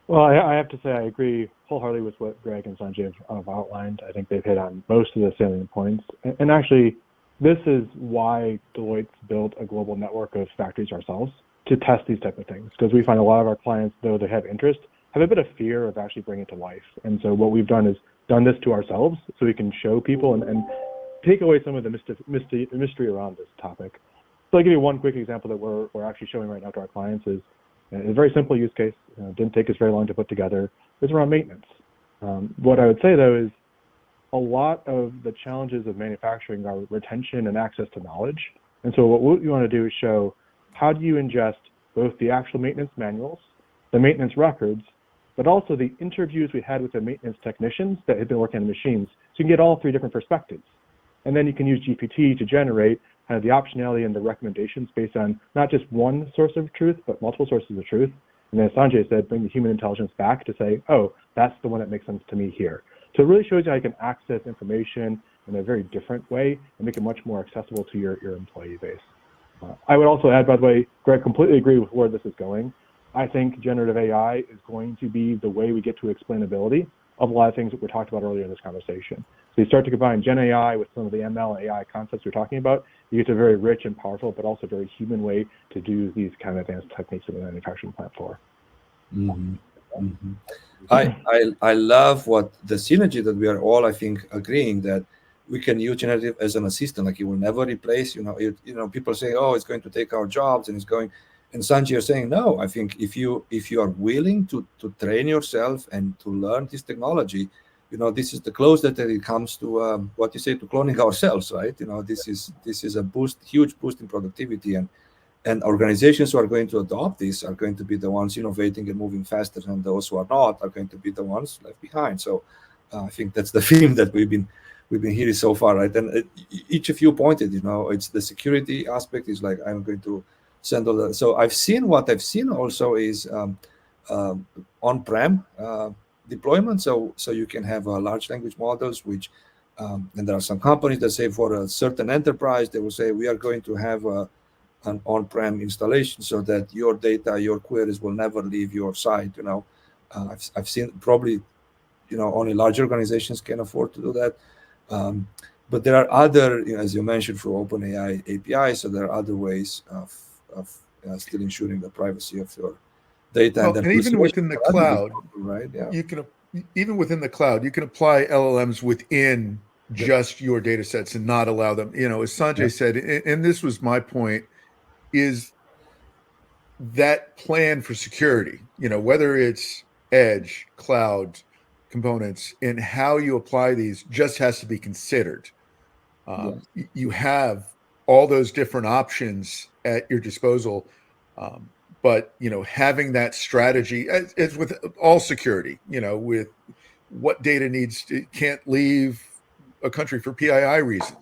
Well, I have to say I agree wholeheartedly with what Greg and Sanjay have outlined. I think they've hit on most of the salient points. And actually, this is why Deloitte's built a global network of factories ourselves to test these type of things, because we find a lot of our clients, though they have interest, have a bit of fear of actually bringing it to life. And so what we've done is done this to ourselves so we can show people and take away some of the mystery around this topic. So I'll give you one quick example that we're actually showing right now to our clients is a very simple use case. Didn't take us very long to put together. It's around maintenance. What I would say though is a lot of the challenges of manufacturing are retention and access to knowledge. And so what we want to do is show how do you ingest both the actual maintenance manuals, the maintenance records, but also the interviews we had with the maintenance technicians that had been working on the machines. So you can get all 3 different perspectives. And then you can use GPT to generate kind of the optionality and the recommendations based on not just one source of truth, but multiple sources of truth. And then as Sanjay said, bring the human intelligence back to say, oh, that's the one that makes sense to me here. So it really shows you how you can access information in a very different way and make it much more accessible to your employee base. I would also add, by the way, Greg, completely agree with where this is going. I think generative AI is going to be the way we get to explainability of a lot of things that we talked about earlier in this conversation. So you start to combine Gen AI with some of the ML and AI concepts we're talking about, you get to a very rich and powerful, but also very human way to do these kind of advanced techniques in the manufacturing plant floor. Mm-hmm. Mm-hmm. I love what the synergy that we are all, I think, agreeing that we can use generative as an assistant. Like it will never replace. People say, "Oh, it's going to take our jobs," and it's going. And Sanjay is saying, "No. I think if you are willing to train yourself and to learn this technology, this is the closest that it comes to what you say, to cloning ourselves, right? This is a huge boost in productivity, and organizations who are going to adopt this are going to be the ones innovating and moving faster, and those who are not are going to be the ones left behind." So I think that's the theme that we've been hearing so far, right? And each of you pointed, it's the security aspect is like, I'm going to send all that. So what I've seen also is on-prem deployment. So you can have large language models, which and there are some companies that say for a certain enterprise, they will say, we are going to have an on-prem installation so that your data, your queries will never leave your site. I've seen probably, only large organizations can afford to do that. But there are other, as you mentioned, for OpenAI API, so there are other ways of still ensuring the privacy of your data. Well, and even within the cloud, right? Yeah. Even within the cloud, you can apply LLMs within just your data sets and not allow them. As Sanjay said, and this was my point, is that plan for security, whether it's edge, cloud, components, and how you apply these just has to be considered. You have all those different options at your disposal, but having that strategy, as with all security, with what data can't leave a country for PII reasons,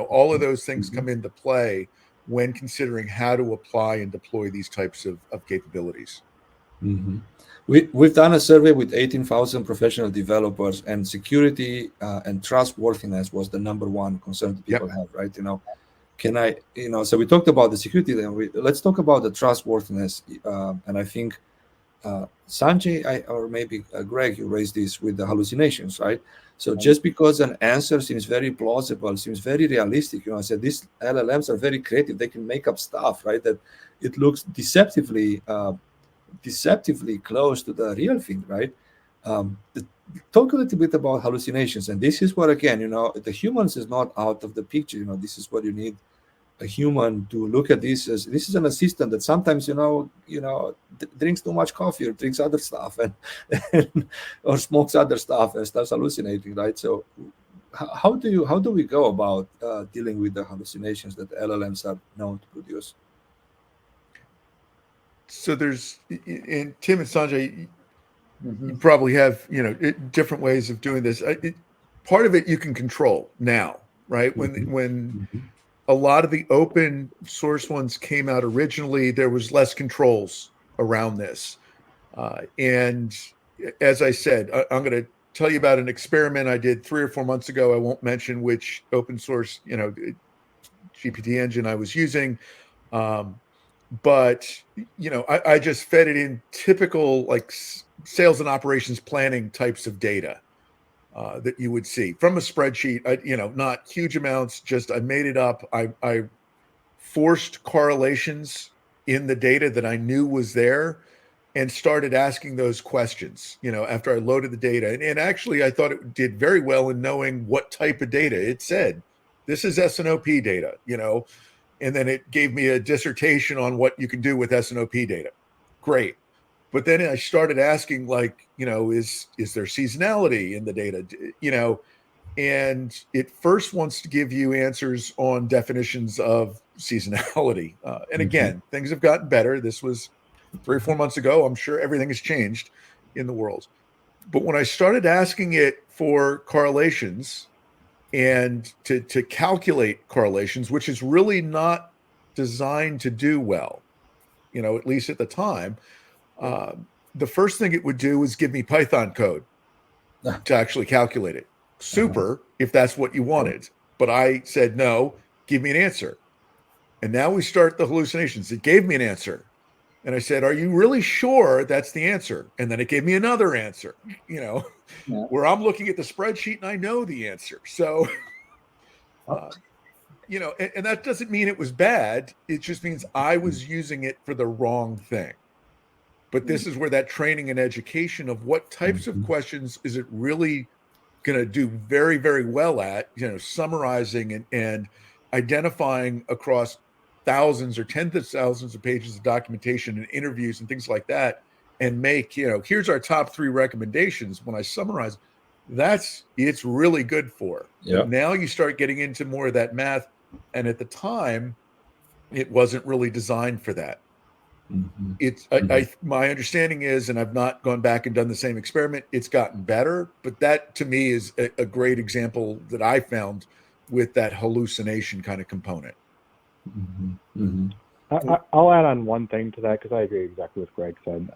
all of those things come into play when considering how to apply and deploy these types of capabilities. Mm-hmm. We've done a survey with 18,000 professional developers, and security and trustworthiness was the number one concern that people have, right? So we talked about the security, then let's talk about the trustworthiness. And I think Sanjay, or maybe Greg, you raised this with the hallucinations, right? So just because an answer seems very plausible, seems very realistic, I said these LLMs are very creative. They can make up stuff, right? That it looks deceptively close to the real thing, right? Talk a little bit about hallucinations. And this is what, again, the humans is not out of the picture. This is what you need a human to look at this as. This is an assistant that sometimes, drinks too much coffee or drinks other stuff and or smokes other stuff and starts hallucinating, right? So how do we go about dealing with the hallucinations that LLMs are known to produce? So there's, and Tim and Sanjay, you probably have, different ways of doing this. Part of it you can control now, right? When a lot of the open source ones came out originally, there was less controls around this. And as I said, I'm going to tell you about an experiment I did 3 or 4 months ago. I won't mention which open source, GPT engine I was using. But I just fed it in typical like sales and operations planning types of data that you would see from a spreadsheet. Not huge amounts, just I made it up. I forced correlations in the data that I knew was there and started asking those questions, after I loaded the data. And actually, I thought it did very well in knowing what type of data. It said, this is S&OP data, and then it gave me a dissertation on what you can do with S&OP data. Great. But then I started asking, like, is there seasonality in the data? And it first wants to give you answers on definitions of seasonality. And again, things have gotten better. This was 3 or 4 months ago. I'm sure everything has changed in the world. But when I started asking it for correlations, and to calculate correlations, which is really not designed to do well, at least at the time, the first thing it would do was give me Python code to actually calculate it. Super, if that's what you wanted. But I said, no, give me an answer. And now we start the hallucinations. It gave me an answer. And I said, are you really sure that's the answer? And then it gave me another answer, where I'm looking at the spreadsheet and I know the answer. So, and that doesn't mean it was bad. It just means I was using it for the wrong thing. But this is where that training and education of what types of questions is it really going to do very, very well at, summarizing and identifying across thousands or tens of thousands of pages of documentation and interviews and things like that, and make, here's our top 3 recommendations. When I summarize, it's really good for. Yeah. Now you start getting into more of that math. And at the time, it wasn't really designed for that. My understanding is, and I've not gone back and done the same experiment, it's gotten better, but that to me is a great example that I found with that hallucination kind of component. I'll add on one thing to that, because I agree exactly with Greg said.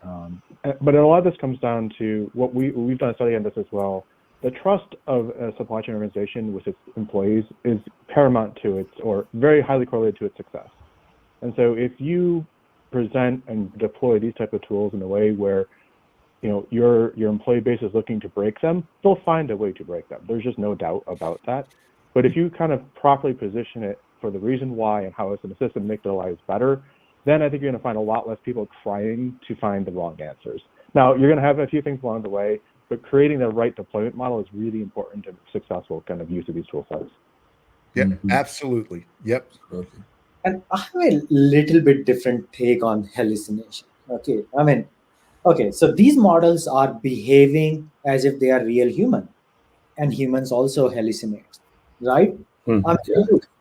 But a lot of this comes down to what we've done a study on this as well. The trust of a supply chain organization with its employees is paramount to its, or very highly correlated to its success. And so if you present and deploy these type of tools in a way where your employee base is looking to break them, they'll find a way to break them. There's just no doubt about that. But if you kind of properly position it for the reason why and how it's an assist and make their lives better, then I think you're going to find a lot less people trying to find the wrong answers. Now, you're going to have a few things along the way, but creating the right deployment model is really important to successful kind of use of these tool sets. Yeah, absolutely. Yep. And I have a little bit different take on hallucination. Okay, so these models are behaving as if they are real human, and humans also hallucinate, right?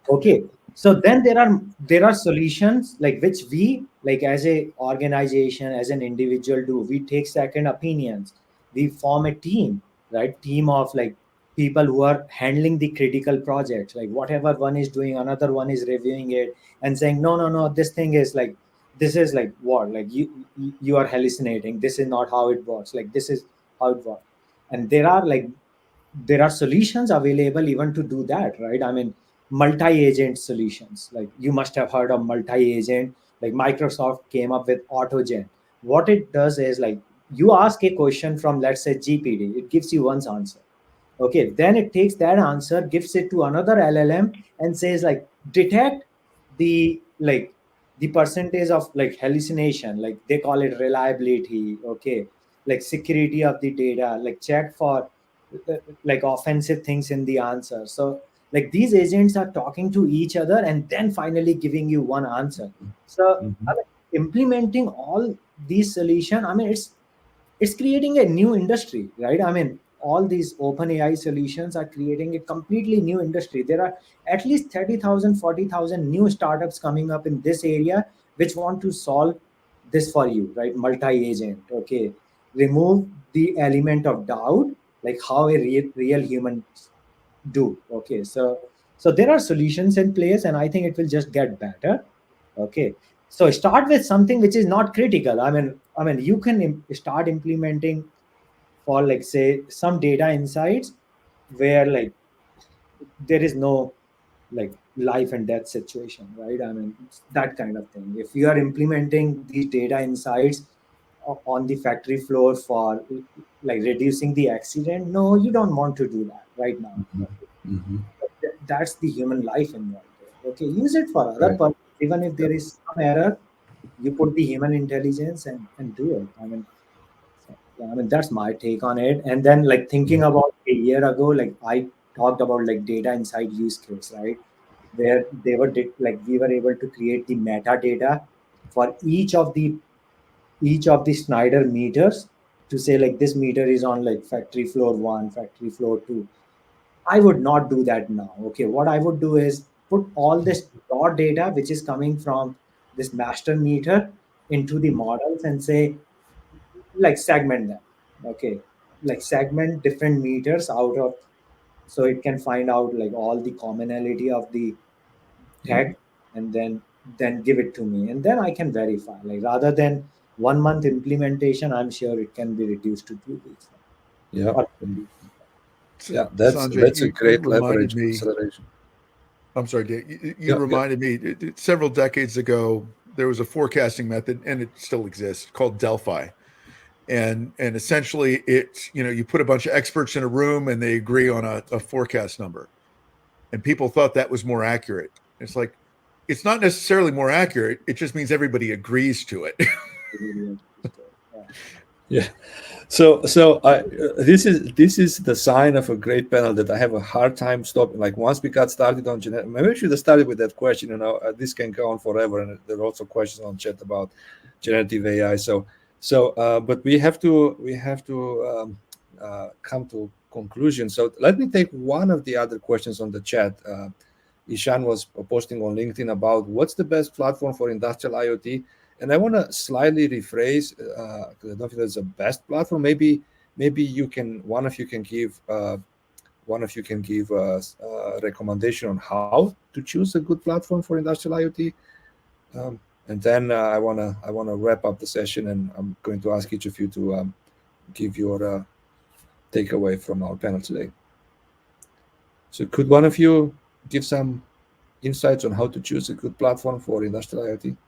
Okay, so then there are solutions like which we, like as a organization, as an individual do. We take second opinions. We form a team, right? Team of like people who are handling the critical projects. Like whatever one is doing, another one is reviewing it and saying, no, this thing is like, this is like what? Like you are hallucinating. This is not how it works. Like this is how it works. And there are solutions available even to do that, right? I mean, multi-agent solutions. Like you must have heard of multi-agent. Like Microsoft came up with AutoGen. What it does is like you ask a question from, let's say, GPT, it gives you one answer. Okay, then it takes that answer, gives it to another LLM and says like, detect the percentage of like hallucination, like they call it reliability, okay, like security of the data, like check for like offensive things in the answer. So like these agents are talking to each other and then finally giving you one answer. So I mean, implementing all these solutions, I mean, it's creating a new industry, right? I mean, all these open AI solutions are creating a completely new industry. There are at least 30,000, 40,000 new startups coming up in this area which want to solve this for you, right? Multi-agent, okay. Remove the element of doubt, like how a real human do, okay. So there are solutions in place and I think it will just get better, okay. So start with something which is not critical. I mean, you can start implementing for like say some data insights where like there is no like life and death situation, right? I mean, that kind of thing. If you are implementing these data insights on the factory floor for like reducing the accident, no, you don't want to do that right now. That's the human life involved there. Okay, use it for other purpose. Even if there is some error, you put the human intelligence and do it. I mean, that's my take on it. And then like thinking about a year ago, like I talked about like data inside use case, right? Where we were able to create the metadata for each of the Schneider meters to say like this meter is on like factory floor 1, factory floor 2. I would not do that now. Okay, what I would do is put all this raw data which is coming from this master meter into the models and say like segment them, okay, like segment different meters out of, so it can find out like all the commonality of the tag and then give it to me and then I can verify, like rather than 1 month implementation, I'm sure it can be reduced to 2 weeks. Yeah. Or- Yeah, that's Sanjay, a great you reminded leverage me- consideration. I'm sorry, Dave. You reminded me several decades ago, there was a forecasting method, and it still exists, called Delphi. And essentially it's, you put a bunch of experts in a room and they agree on a forecast number. And people thought that was more accurate. It's like, it's not necessarily more accurate. It just means everybody agrees to it. Yeah. So this is the sign of a great panel that I have a hard time stopping. Like once we got started on genetic, maybe we should have started with that question. This can go on forever, and there are also questions on chat about generative AI. But we have to come to conclusion. So let me take one of the other questions on the chat. Ishan was posting on LinkedIn about what's the best platform for industrial IoT. And I want to slightly rephrase, because I don't think there's a best platform. Maybe one of you can give a recommendation on how to choose a good platform for industrial IoT. And then I wanna wrap up the session, and I'm going to ask each of you to give your takeaway from our panel today. So could one of you give some insights on how to choose a good platform for industrial IoT?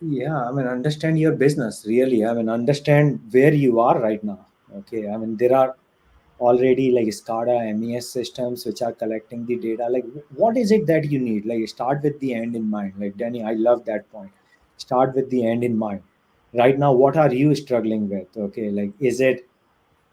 Yeah, understand your business, really. Understand where you are right now. Okay, there are already like SCADA, MES systems which are collecting the data. Like, what is it that you need? Like, start with the end in mind. Like, Danny, I love that point. Start with the end in mind. Right now, what are you struggling with? Okay, like, is it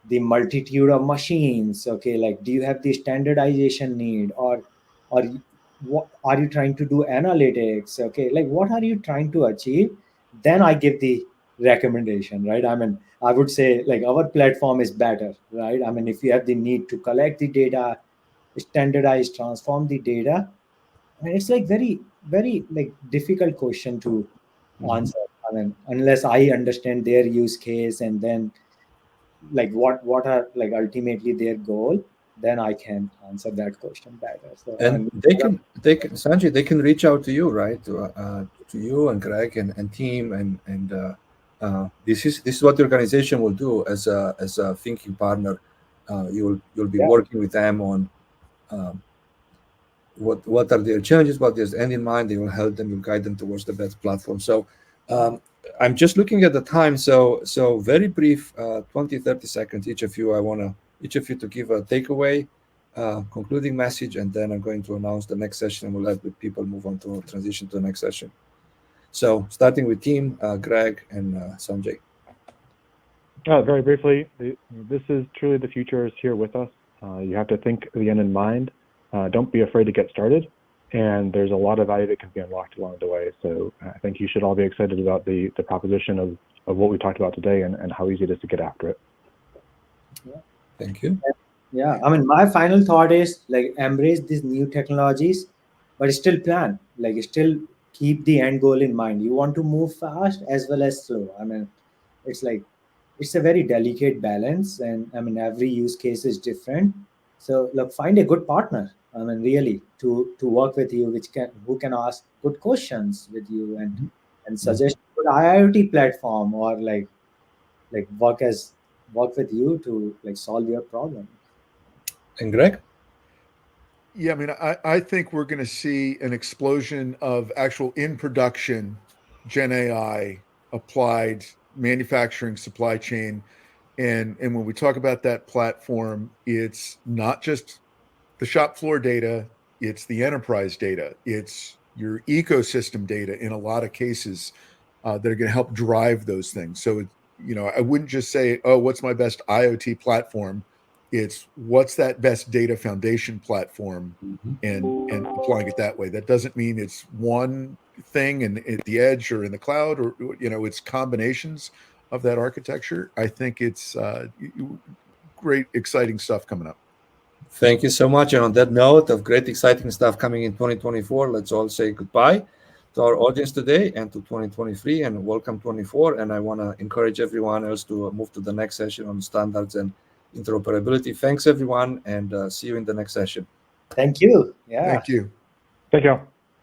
the multitude of machines? Okay, like, do you have the standardization need, or what are you trying to do analytics? Okay, like, what are you trying to achieve? Then I give the recommendation, right? I would say like our platform is better, right? If you have the need to collect the data, standardize, transform the data, it's like very very like difficult question to answer. Unless I understand their use case, and then like what are like ultimately their goal, then I can answer that question better. So And they can Sanjay, they can reach out to you, right? To you and Greg and team, and this is what the organization will do as a thinking partner. You'll be working with them on what are their challenges, what there's end in mind. They will help them, you'll guide them towards the best platform. So I'm just looking at the time. So very brief, 20-30 seconds each of you. I want each of you to give a takeaway, concluding message, and then I'm going to announce the next session, and we'll let the people move on to transition to the next session. So starting with team, Greg and Sanjay. Very briefly, this is truly the future is here with us. You have to think the end in mind. Don't be afraid to get started. And there's a lot of value that can be unlocked along the way. So I think you should all be excited about the proposition of what we talked about today, and how easy it is to get after it. Yeah. Thank you. Yeah, my final thought is like embrace these new technologies, but still plan, like still keep the end goal in mind. You want to move fast as well as slow. It's like it's a very delicate balance, and every use case is different. So look, find a good partner. Really to work with you, who can ask good questions with you, and suggest good IoT platform, or like work with you to like solve your problem. And Greg? Yeah, I think we're going to see an explosion of actual in production Gen AI applied manufacturing supply chain. And when we talk about that platform, it's not just the shop floor data, it's the enterprise data, it's your ecosystem data in a lot of cases that are going to help drive those things. So, I wouldn't just say, oh, what's my best IoT platform? It's what's that best data foundation platform, and applying it that way. That doesn't mean it's one thing and at the edge or in the cloud, or it's combinations of that architecture. I think it's great, exciting stuff coming up. Thank you so much. And on that note of great, exciting stuff coming in 2024, let's all say goodbye to our audience today and to 2023, and welcome 24. And I want to encourage everyone else to move to the next session on standards and interoperability. Thanks, everyone, and see you in the next session. Thank you. Yeah. Thank you. Thank you all.